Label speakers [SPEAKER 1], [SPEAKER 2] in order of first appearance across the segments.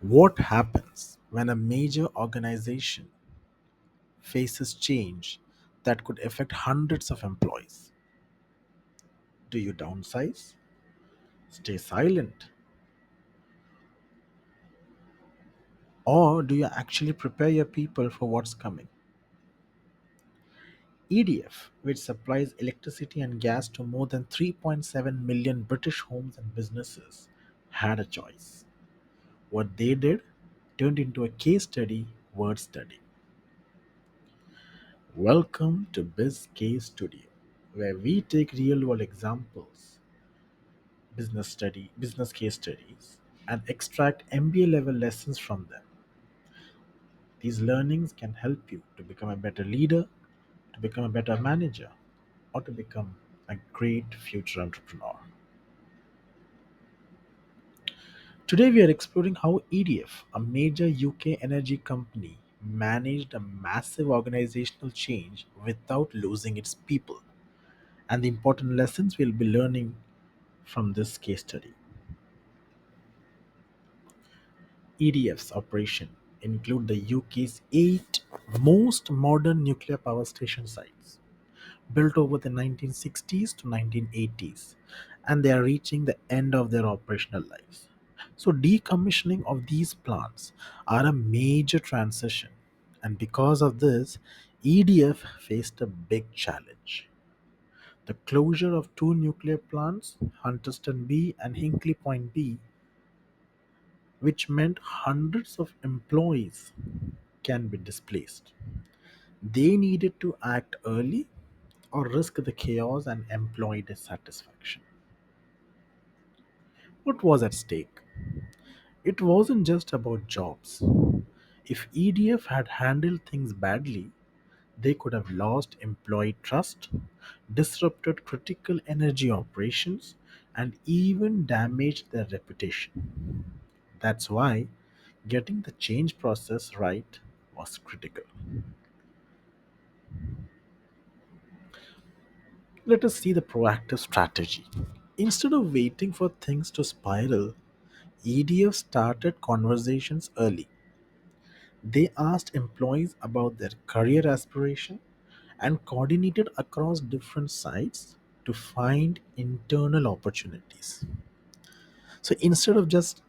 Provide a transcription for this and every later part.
[SPEAKER 1] What happens when a major organization faces change that could affect hundreds of employees? Do you downsize, stay silent, or do you actually prepare your people for what's coming? EDF, which supplies electricity and gas to more than 3.7 million British homes and businesses, had a choice. What they did turned into a case study, word study. Welcome to BizCase Studio, where we take real world examples, business case studies, and extract MBA level lessons from them. These learnings can help you to become a better leader, to become a better manager, or to become a great future entrepreneur. Today, we are exploring how EDF, a major UK energy company, managed a massive organizational change without losing its people, and the important lessons we'll be learning from this case study. EDF's operation include the UK's 8 most modern nuclear power station sites, built over the 1960s to 1980s, and they are reaching the end of their operational lives. So, decommissioning of these plants are a major transition, and because of this, EDF faced a big challenge. The closure of two nuclear plants, Hunterston B and Hinkley Point B, which meant hundreds of employees can be displaced. They needed to act early or risk the chaos and employee dissatisfaction. What was at stake? It wasn't just about jobs. If EDF had handled things badly, they could have lost employee trust, disrupted critical energy operations, and even damaged their reputation. That's why getting the change process right was critical. Let us see the proactive strategy. Instead of waiting for things to spiral, EDF started conversations early. They asked employees about their career aspiration and coordinated across different sites to find internal opportunities. So instead of just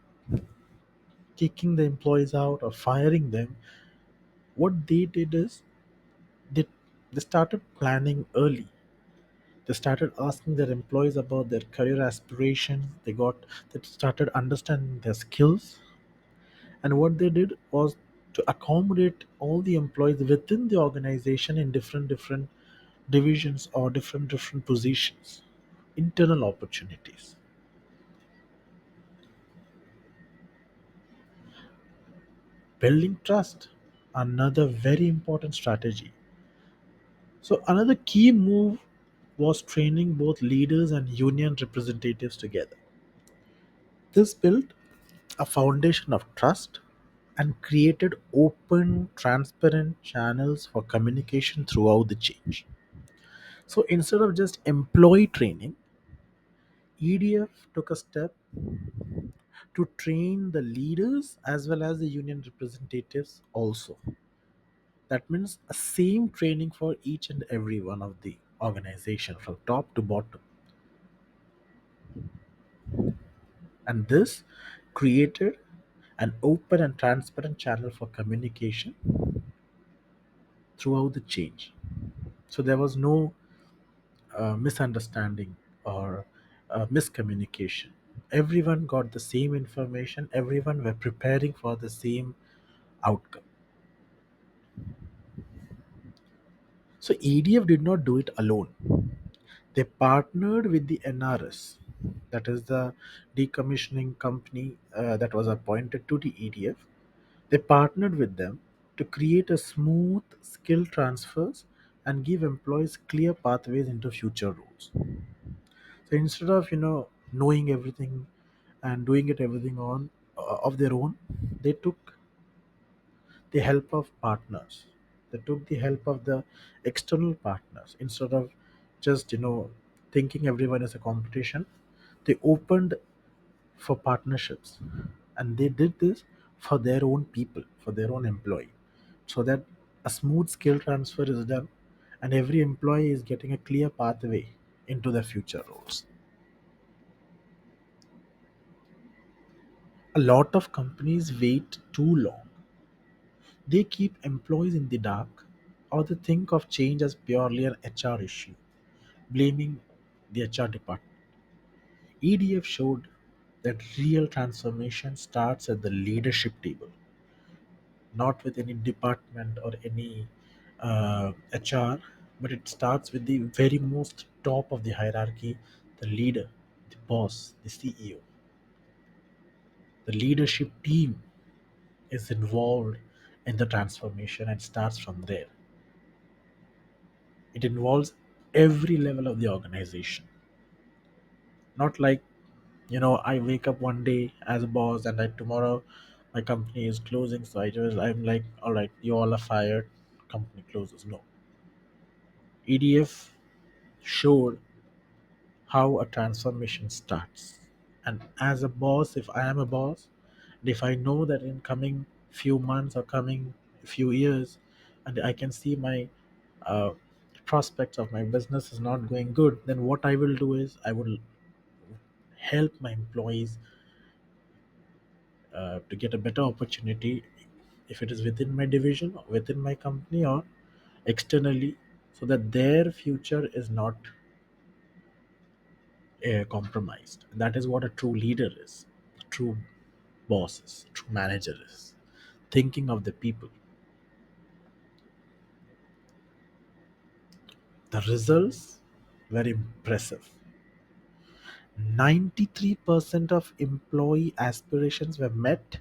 [SPEAKER 1] kicking the employees out or firing them, what they did is they, they started planning early. They started asking their employees about their career aspirations. They started understanding their skills, and what they did was to accommodate all the employees within the organization in different divisions or different positions, internal opportunities. Building trust, another very important strategy. So another key move was training both leaders and union representatives together. This built a foundation of trust and created open, transparent channels for communication throughout the change. So instead of just employee training, EDF took a step to train the leaders as well as the union representatives also. That means a same training for each and every one of the organization from top to bottom. And this created an open and transparent channel for communication throughout the change. So there was no misunderstanding or miscommunication. Everyone got the same information, everyone were preparing for the same outcome. So EDF did not do it alone. They partnered with the NRS, that is the decommissioning company that was appointed to the EDF. They partnered with them to create a smooth skill transfers and give employees clear pathways into future roles. So instead of knowing everything and doing it everything on of their own, they took the help of partners. They took the help of the external partners instead of just thinking everyone is a competition. They opened for partnerships, and they did this for their own people, for their own employee, so that a smooth skill transfer is done and every employee is getting a clear pathway into their future roles. A lot of companies wait too long. They keep employees in the dark, or they think of change as purely an HR issue, blaming the HR department. EDF showed that real transformation starts at the leadership table, not with any department or any HR, but it starts with the very most top of the hierarchy, the leader, the boss, the CEO. The leadership team is involved in the transformation and starts from there. It involves every level of the organization. Not like, I wake up one day as a boss and like tomorrow my company is closing, so I'm like, all right, you all are fired, company closes. No. EDF showed how a transformation starts. And as a boss, if I am a boss, and if I know that in coming few months or coming few years, and I can see my uh, prospects of my business is not going good, then what I will do is I will help my employees to get a better opportunity, if it is within my division or within my company or externally, so that their future is not compromised. That is what a true leader is, a true boss is, a true manager is, thinking of the people. The results were impressive. 93% of employee aspirations were met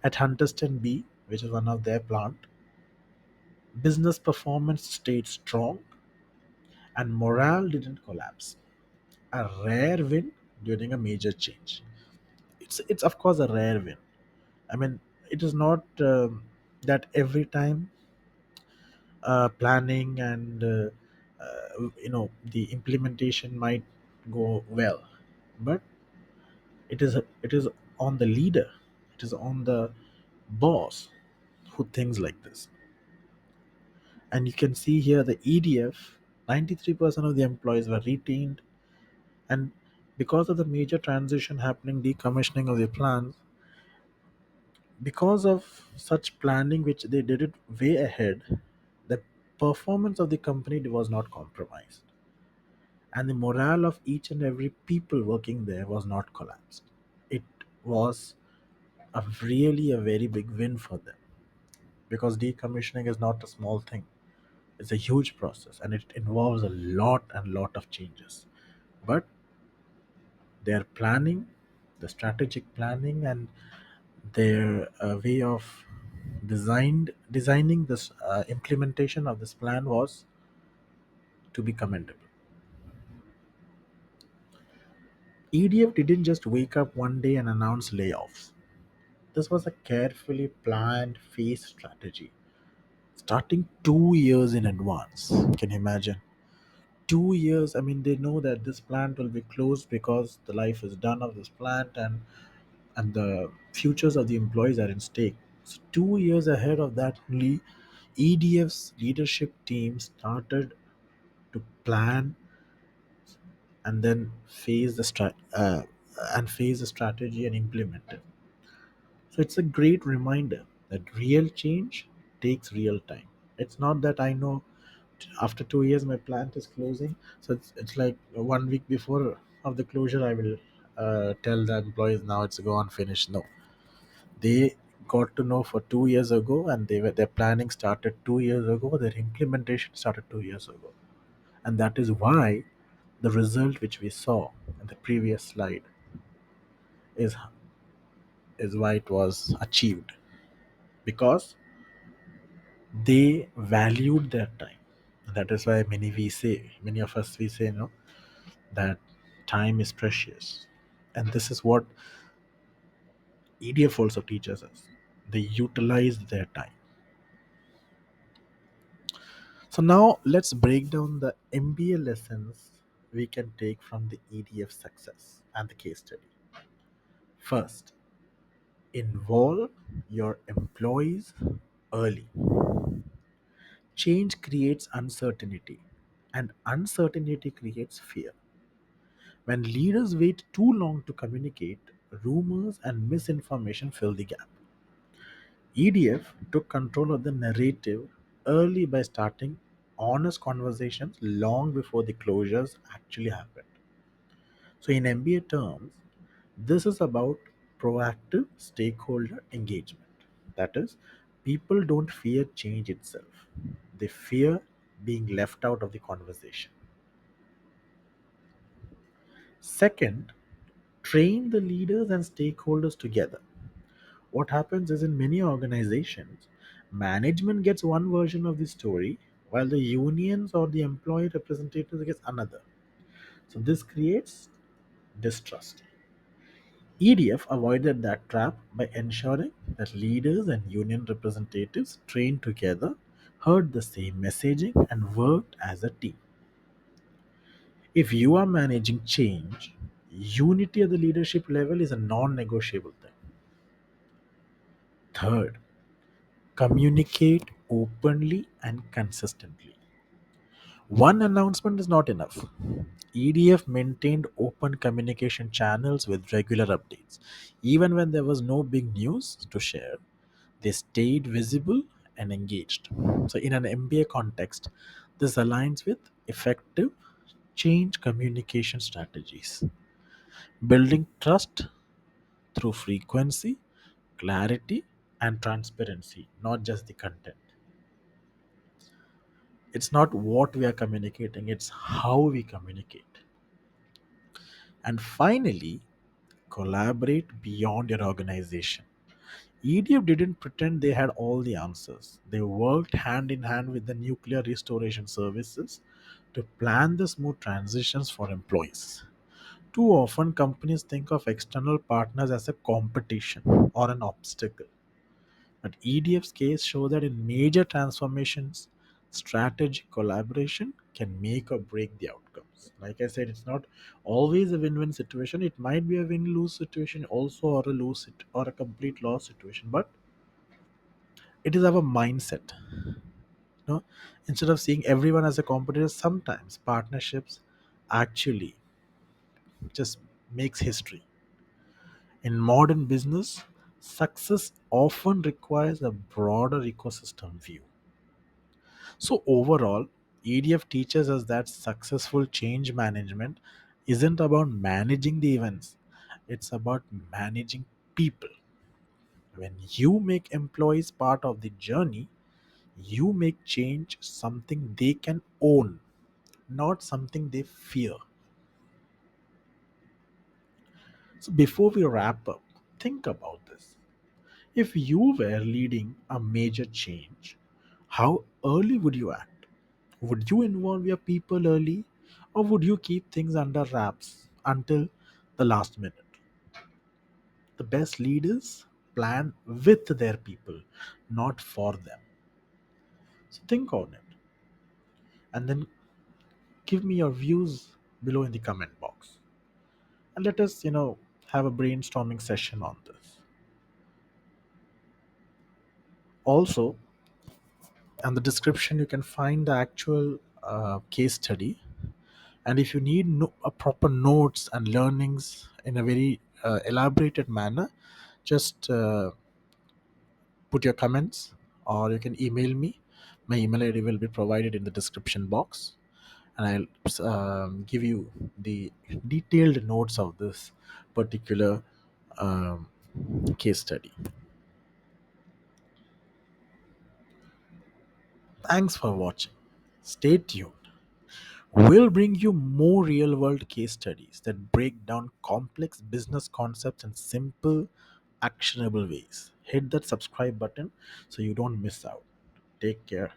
[SPEAKER 1] at Hunterston B, which is one of their plant. Business performance stayed strong and morale didn't collapse. A rare win during a major change. It's of course a rare win. I mean, it is not that every time planning and the implementation might go well, but it is on the leader, it is on the boss who thinks like this. And you can see here the EDF, 93% of the employees were retained, and because of the major transition happening, decommissioning of the plants, because of such planning which they did it way ahead, the performance of the company was not compromised, and the morale of each and every people working there was not collapsed. It was really a very big win for them, because decommissioning is not a small thing. It's a huge process and it involves a lot and lot of changes. But their planning, the strategic planning, and their way of designing this implementation of this plan was to be commendable. EDF didn't just wake up one day and announce layoffs. This was a carefully planned phase strategy, starting 2 years in advance. Can you imagine? 2 years. I mean, they know that this plant will be closed because the life is done of this plant, and the futures of the employees are in stake. So 2 years ahead of that, only EDF's leadership team started to plan and then phase the strategy and implement it. So it's a great reminder that real change takes real time. It's not that I know after 2 years my plant is closing, so it's like 1 week before of the closure I will tell the employees now it's go on finish. No, they got to know for 2 years ago, and their planning started 2 years ago, their implementation started 2 years ago, and that is why the result which we saw in the previous slide is is why it was achieved, because they valued their time. That is why many of us we say, that time is precious, and this is what EDF also teaches us. They utilized their time. So now let's break down the MBA lessons we can take from the EDF success and the case study. First, Involve your employees early. Change creates uncertainty, and uncertainty creates fear. When leaders wait too long to communicate, rumors and misinformation fill the gap. EDF took control of the narrative early by starting honest conversations long before the closures actually happened. So, in MBA terms, this is about proactive stakeholder engagement. That is, people don't fear change itself, they fear being left out of the conversation. Second, train the leaders and stakeholders together. What happens is in many organizations, management gets one version of the story while the unions or the employee representatives gets another. So this creates distrust. EDF avoided that trap by ensuring that leaders and union representatives trained together, heard the same messaging, and worked as a team. If you are managing change, unity at the leadership level is a non negotiable thing. Third, communicate openly and consistently. One announcement is not enough. EDF maintained open communication channels with regular updates. Even when there was no big news to share, they stayed visible and engaged. So, in an MBA context, this aligns with effective change communication strategies. Building trust through frequency, clarity, and transparency, not just the content. It's not what we are communicating, it's how we communicate. And finally, collaborate beyond your organization. EDF didn't pretend they had all the answers. They worked hand in hand with the nuclear restoration services to plan the smooth transitions for employees. Too often, companies think of external partners as a competition or an obstacle. But EDF's case show that in major transformations, strategic collaboration can make or break the outcomes. Like I said, it's not always a win-win situation. It might be a win-lose situation also, or a or a complete loss situation. But it is our mindset. You know, instead of seeing everyone as a competitor, sometimes partnerships actually just makes history. In modern business, success often requires a broader ecosystem view. So, overall, EDF teaches us that successful change management isn't about managing the events, it's about managing people. When you make employees part of the journey, you make change something they can own, not something they fear. So, before we wrap up, think about this. If you were leading a major change, how early would you act? Would you involve your people early, or would you keep things under wraps until the last minute? The best leaders plan with their people, not for them. So think on it and then give me your views below in the comment box. And let us, have a brainstorming session on this. Also, in the description, you can find the actual case study. And if you need a proper notes and learnings in a very elaborated manner, just put your comments or you can email me. My email ID will be provided in the description box, and I'll give you the detailed notes of this particular um, case study. Thanks for watching. Stay tuned. We'll bring you more real world case studies that break down complex business concepts in simple, actionable ways. Hit that subscribe button so you don't miss out. Take care.